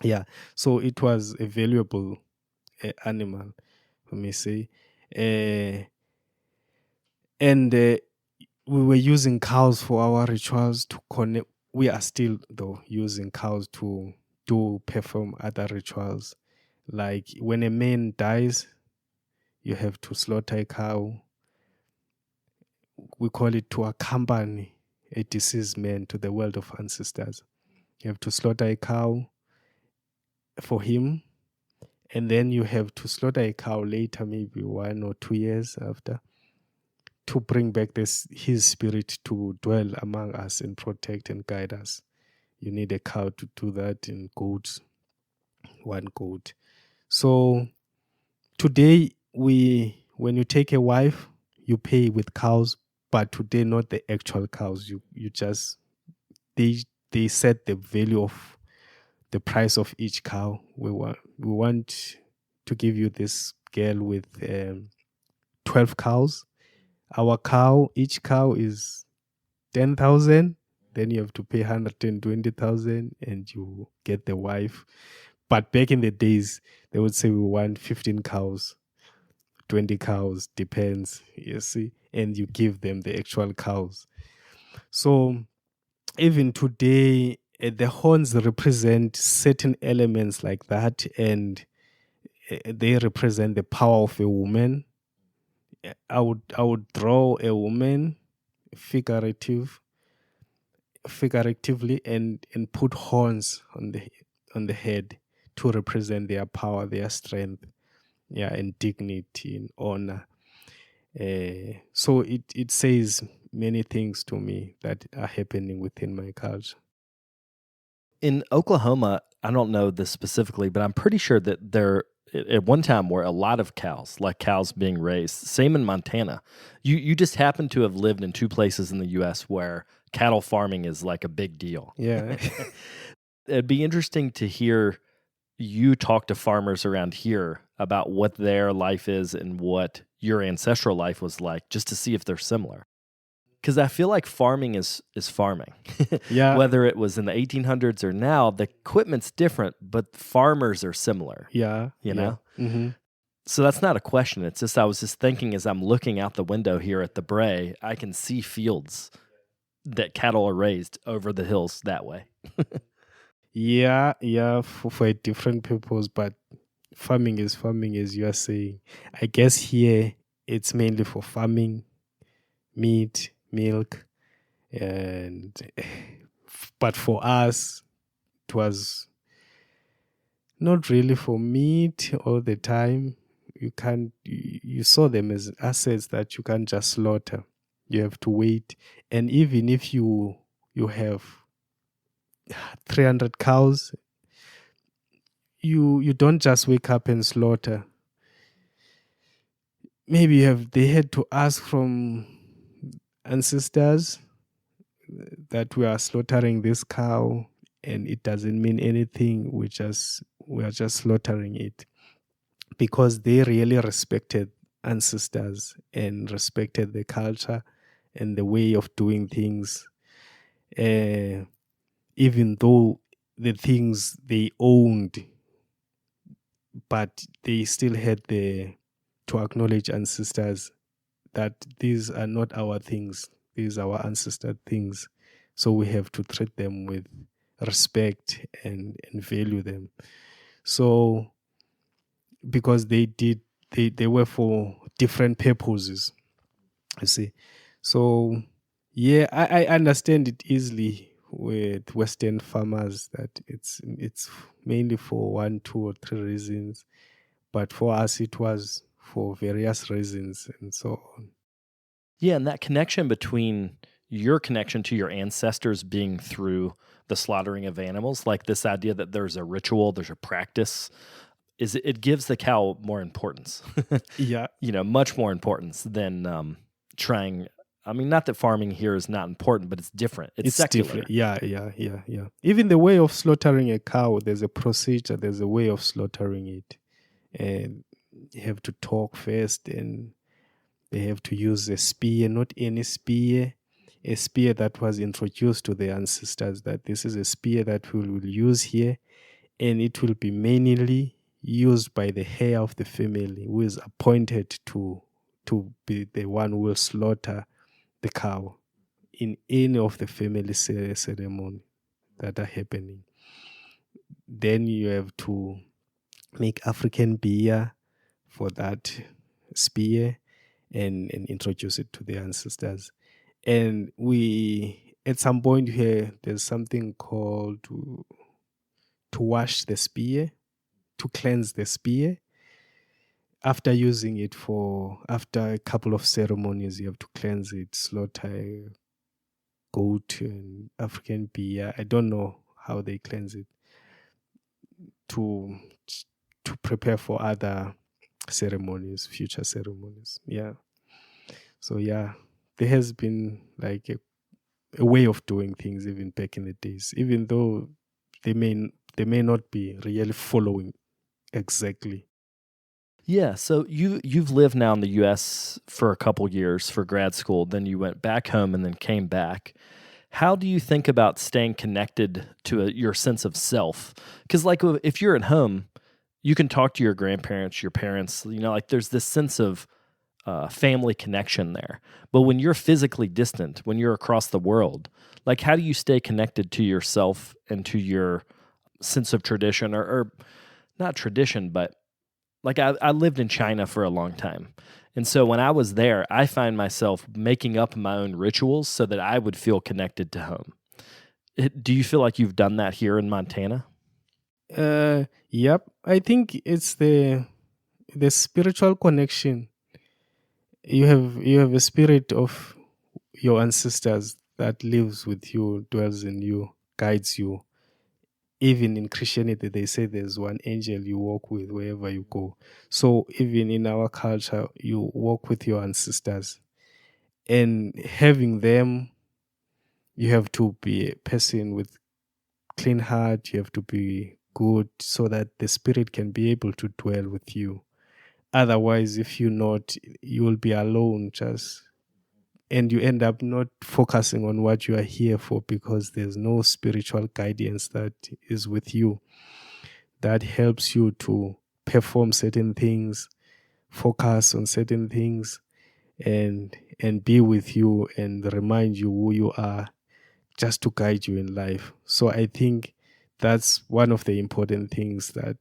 Yeah, so it was a valuable animal, let me say. uh, and we were using cows for our rituals to connect. We are still though using cows to perform other rituals, like when a man dies, you have to slaughter a cow. We call it to accompany a deceased man to the world of ancestors. You have to slaughter a cow, for him, and then you have to slaughter a cow later, maybe 1 or 2 years after, to bring back his spirit to dwell among us and protect and guide us. You need a cow to do that, and goats, 1 goat. So today, when you take a wife, you pay with cows, but today not the actual cows. You just they set the value of the price of each cow. We want to give you this girl with 12 cows. Each cow is 10,000. Then you have to pay 120,000 and you get the wife. But back in the days, they would say we want 15 cows, 20 cows, depends, you see, and you give them the actual cows. So even today, the horns represent certain elements like that, and they represent the power of a woman. I would draw a woman figuratively and put horns on the head to represent their power, their strength, and dignity and honor. So it says many things to me that are happening within my culture. In Oklahoma, I don't know this specifically, but I'm pretty sure that there at one time were a lot of cows, like cows being raised. Same in Montana. You just happen to have lived in 2 places in the U.S. where cattle farming is like a big deal. Yeah. It'd be interesting to hear you talk to farmers around here about what their life is and what your ancestral life was like, just to see if they're similar. Because I feel like farming is farming. Yeah. Whether it was in the 1800s or now, the equipment's different, but farmers are similar. Yeah. You know? Mm-hmm. So that's not a question. It's just I was just thinking as I'm looking out the window here at the Bray, I can see fields that cattle are raised over the hills that way. Yeah, for a different purpose, but farming is farming, as you are saying. I guess here it's mainly for farming, meat, milk, but for us, it was not really for meat all the time. You saw them as assets that you can't just slaughter. You have to wait, and even if you have 300 cows, you don't just wake up and slaughter. Maybe they had to ask from ancestors that we are slaughtering this cow, and it doesn't mean anything. We are just slaughtering it, because they really respected ancestors and respected the culture and the way of doing things. Even though the things they owned, but they still had to acknowledge ancestors that these are not our things, these are our ancestor things. So we have to treat them with respect and value them. So because they were for different purposes, you see. So yeah, I understand it easily with Western farmers that it's mainly for 1, 2, or 3 reasons, but for us it was for various reasons and so on. Yeah, and that connection between your connection to your ancestors being through the slaughtering of animals, like this idea that there's a ritual, there's a practice, it gives the cow more importance. Yeah. Much more importance than trying. I mean, not that farming here is not important, but it's different. It's secular. Different. Yeah. Even the way of slaughtering a cow, there's a procedure, there's a way of slaughtering it. And you have to talk first, and they have to use a spear, not any spear, a spear that was introduced to the ancestors, that this is a spear that we will use here, and it will be mainly used by the heir of the family, who is appointed to be the one who will slaughter the cow in any of the family ceremony that are happening. Then you have to make African beer for that spear and introduce it to the ancestors. And we, at some point here, there's something called to wash the spear. to cleanse the spear. After using it after a couple of ceremonies, you have to cleanse it, slaughter a goat and African beer. I don't know how they cleanse it to prepare for other ceremonies, future ceremonies. Yeah. So yeah, there has been like a way of doing things even back in the days, even though they may not be really following exactly. Yeah, so you've lived now in the U.S. for a couple years for grad school. Then you went back home and then came back. How do you think about staying connected to your sense of self? Because like if you're at home, you can talk to your grandparents, your parents. Like there's this sense of family connection there. But when you're physically distant, when you're across the world, like how do you stay connected to yourself and to your sense of tradition or not tradition, but like I lived in China for a long time. And so when I was there, I find myself making up my own rituals so that I would feel connected to home. Do you feel like you've done that here in Montana? Yep. I think it's the spiritual connection. You have a spirit of your ancestors that lives with you, dwells in you, guides you. Even in Christianity, they say there's one angel you walk with wherever you go. So even in our culture, you walk with your ancestors. And having them, you have to be a person with clean heart. You have to be good so that the spirit can be able to dwell with you. Otherwise, if you're not, you will be alone and you end up not focusing on what you are here for because there's no spiritual guidance that is with you that helps you to perform certain things, focus on certain things, and be with you and remind you who you are, just to guide you in life. So I think that's one of the important things, that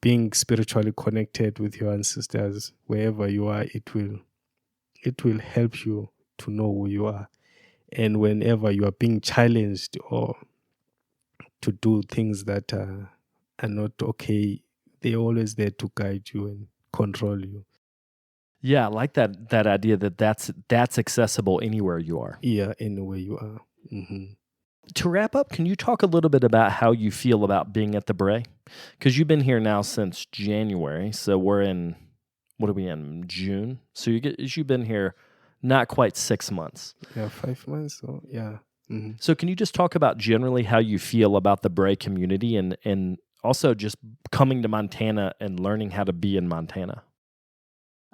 being spiritually connected with your ancestors wherever you are, it will help you to know who you are. And whenever you are being challenged or to do things that are not okay, they're always there to guide you and control you. Yeah, I like that idea that's accessible anywhere you are. Yeah, anywhere you are. Mm-hmm. To wrap up, can you talk a little bit about how you feel about being at the Bray? Because you've been here now since January, so we're in, what are we in, June? So you've been here not quite 6 months. Yeah, 5 months. So yeah. Mm-hmm. So can you just talk about generally how you feel about the Bray community and also just coming to Montana and learning how to be in Montana?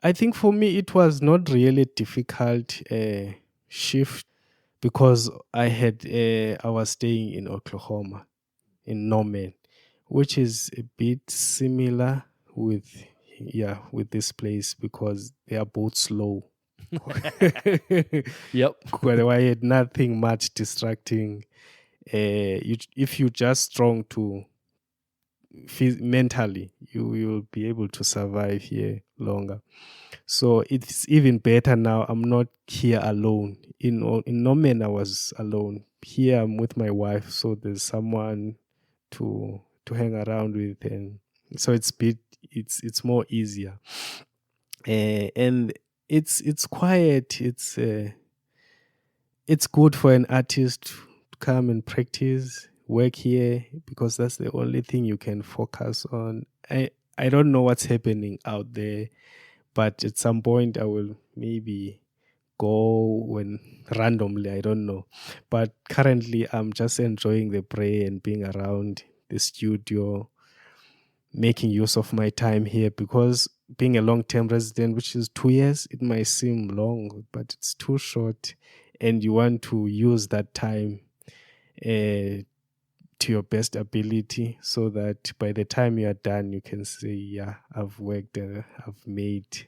I think for me it was not really difficult shift because I was staying in Oklahoma, in Norman, which is a bit similar with this place because they are both slow. Yep. But I had nothing much distracting. If you're just strong to mentally, you will be able to survive here longer. So it's even better now. I'm not here alone. In Norman, I was alone. Here, I'm with my wife, so there's someone to hang around with, and so it's more easier. And it's quiet. It's good for an artist to come and practice, work here, because that's the only thing you can focus on. I don't know what's happening out there, but at some point I will maybe go when randomly, I don't know. But currently I'm just enjoying the Bray and being around the studio, making use of my time here, because being a long-term resident, which is 2 years, it might seem long, but it's too short, and you want to use that time to your best ability, so that by the time you are done, you can say, yeah, I've worked, I've made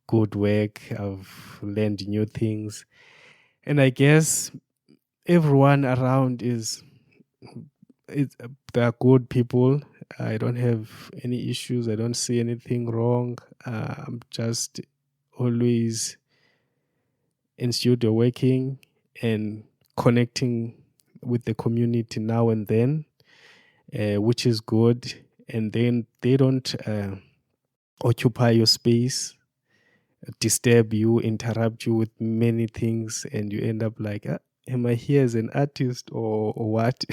good work, I've learned new things. And I guess everyone around they are good people. I don't have any issues. I don't see anything wrong. I'm just always in studio working and connecting with the community now and then, which is good. and then they don't occupy your space, disturb you, interrupt you with many things, and you end up like, am I here as an artist or what?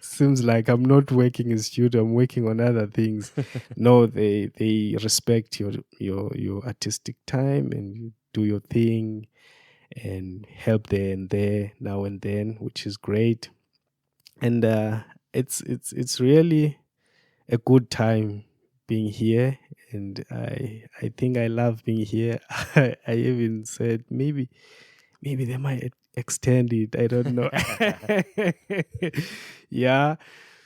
Seems like I'm not working as studio, I'm working on other things. No, they respect your artistic time, and you do your thing and help there and there now and then, which is great. And it's really a good time being here, and I think I love being here. I even said maybe they might extend it. I don't know. Yeah.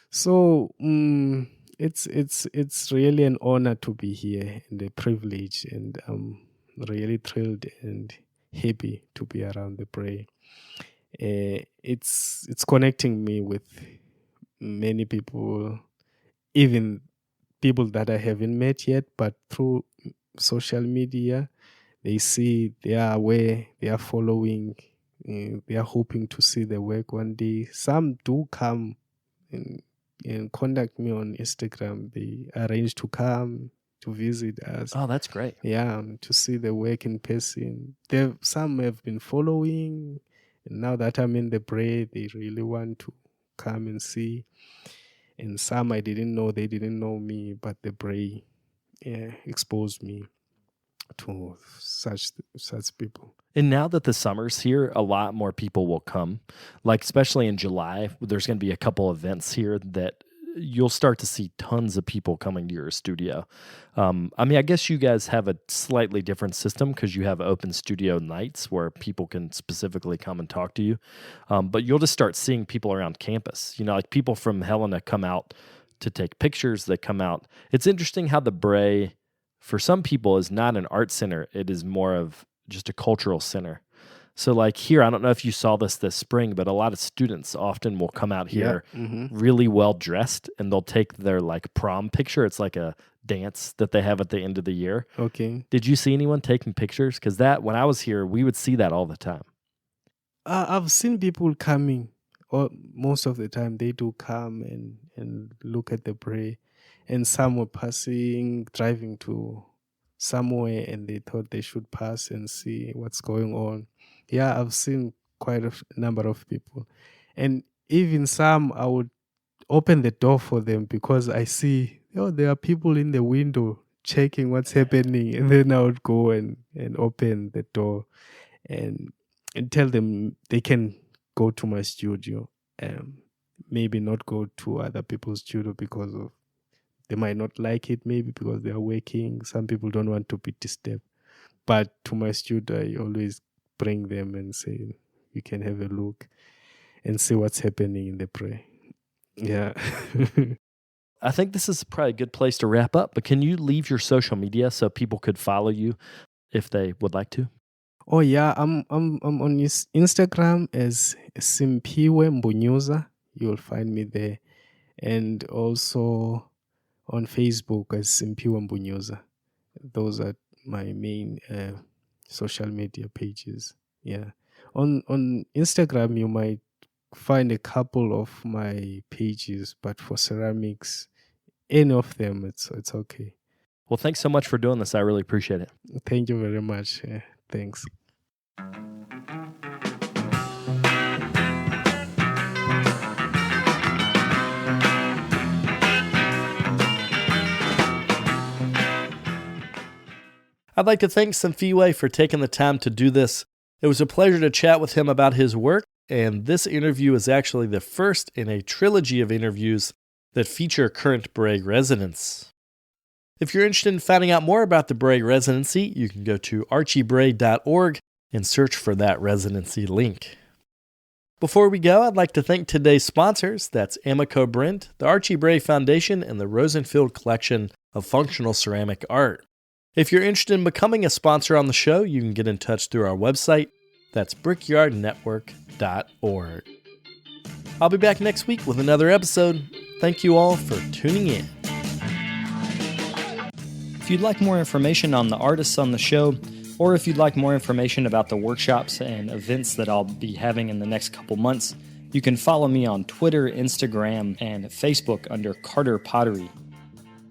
So it's really an honor to be here and a privilege, and I'm really thrilled and happy to be around the Bray. It's connecting me with many people, even people that I haven't met yet, but through social media, they see, they are aware, they are following, they are hoping to see the work one day. Some do come and contact me on Instagram. They arrange to come to visit us. Oh, that's great. Yeah, to see the work in person. Some have been following, and now that I'm in the Bray, they really want to come and see. And some I didn't know, they didn't know me, but the Bray exposed me to such people. And now that the summer's here, a lot more people will come. Like, especially in July, there's going to be a couple events here that you'll start to see tons of people coming to your studio. I guess you guys have a slightly different system because you have open studio nights where people can specifically come and talk to you. But you'll just start seeing people around campus. Like people from Helena come out to take pictures. They come out. It's interesting how the Bray, for some people, is not an art center. It is more of just a cultural center. So like here, I don't know if you saw this spring, but a lot of students often will come out here really well dressed, and they'll take their like prom picture. It's like a dance that they have at the end of the year. Okay. Did you see anyone taking pictures? Because that, when I was here, we would see that all the time. I've seen people coming, or most of the time they do come and look at the Bray, and some were driving to somewhere, and they thought they should pass and see what's going on. Yeah, I've seen quite a number of people. And even some, I would open the door for them because I see, there are people in the window checking what's happening. And then I would go and open the door and tell them they can go to my studio. Maybe not go to other people's studio because they might not like it, maybe because they are working. Some people don't want to be disturbed. But to my studio, I always bring them and say, you can have a look and see what's happening in the Bray. Yeah. I think this is probably a good place to wrap up, but can you leave your social media so people could follow you if they would like to? Oh yeah, I'm on Instagram as Simphiwe Mbunyuza. You'll find me there. And also on Facebook as Simphiwe Mbunyuza. Those are my main social media pages. Yeah. On Instagram, you might find a couple of my pages, but for ceramics, any of them, it's okay. Well, thanks so much for doing this. I really appreciate it. Thank you very much. Thanks. I'd like to thank Simphiwe for taking the time to do this. It was a pleasure to chat with him about his work, and this interview is actually the first in a trilogy of interviews that feature current Bray residents. If you're interested in finding out more about the Bray residency, you can go to archiebray.org and search for that residency link. Before we go, I'd like to thank today's sponsors. That's Amico Brent, the Archie Bray Foundation, and the Rosenfield Collection of Functional Ceramic Art. If you're interested in becoming a sponsor on the show, you can get in touch through our website. That's brickyardnetwork.org. I'll be back next week with another episode. Thank you all for tuning in. If you'd like more information on the artists on the show, or if you'd like more information about the workshops and events that I'll be having in the next couple months, You can follow me on Twitter, Instagram, and Facebook under Carter Pottery.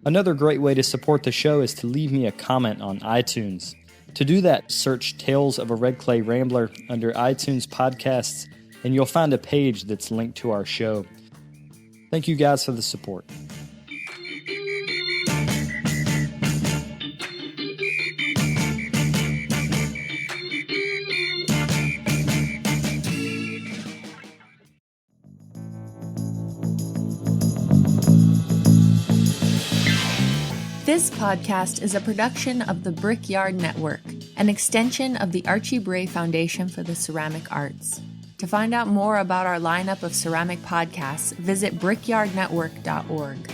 Another great way to support the show is to leave me a comment on iTunes. To do that, search Tales of a Red Clay Rambler under iTunes Podcasts, and you'll find a page that's linked to our show. Thank you guys for the support. This podcast is a production of the Brickyard Network, an extension of the Archie Bray Foundation for the Ceramic Arts. To find out more about our lineup of ceramic podcasts, visit brickyardnetwork.org.